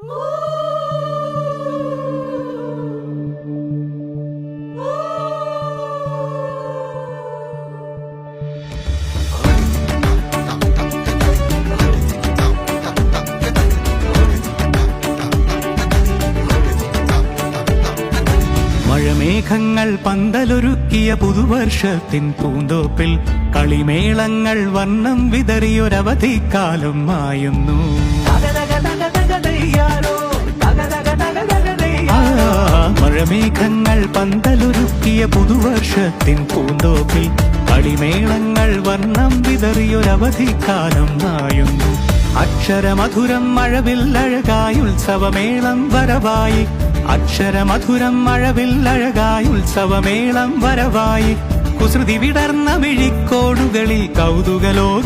മഴമേഘങ്ങൾ പന്തലൊരുക്കിയ പുതുവർഷത്തിൻ പൂന്തോപ്പിൽ കളിമേളങ്ങൾ വർണ്ണം വിതറിയൊരവധിക്കാലം മായുന്നു. മഴമേഘങ്ങൾ പന്തലൊരുക്കിയ പുതുവർഷത്തിൻ പൂന്തോപ്പിൽ കളിമേളങ്ങൾ വർണ്ണം വിതറിയൊരവധിക്കാലം മായുന്നു. അക്ഷരമധുരം മഴവില്ലഴകായി ഉത്സവമേളം വരവായി. അക്ഷരമധുരം മഴവില്ലഴകായി ഉത്സവമേളം വരവായി. കുസൃതി വിടർന്ന മിഴിക്കോടുകളിൽ കൗതുകലോകം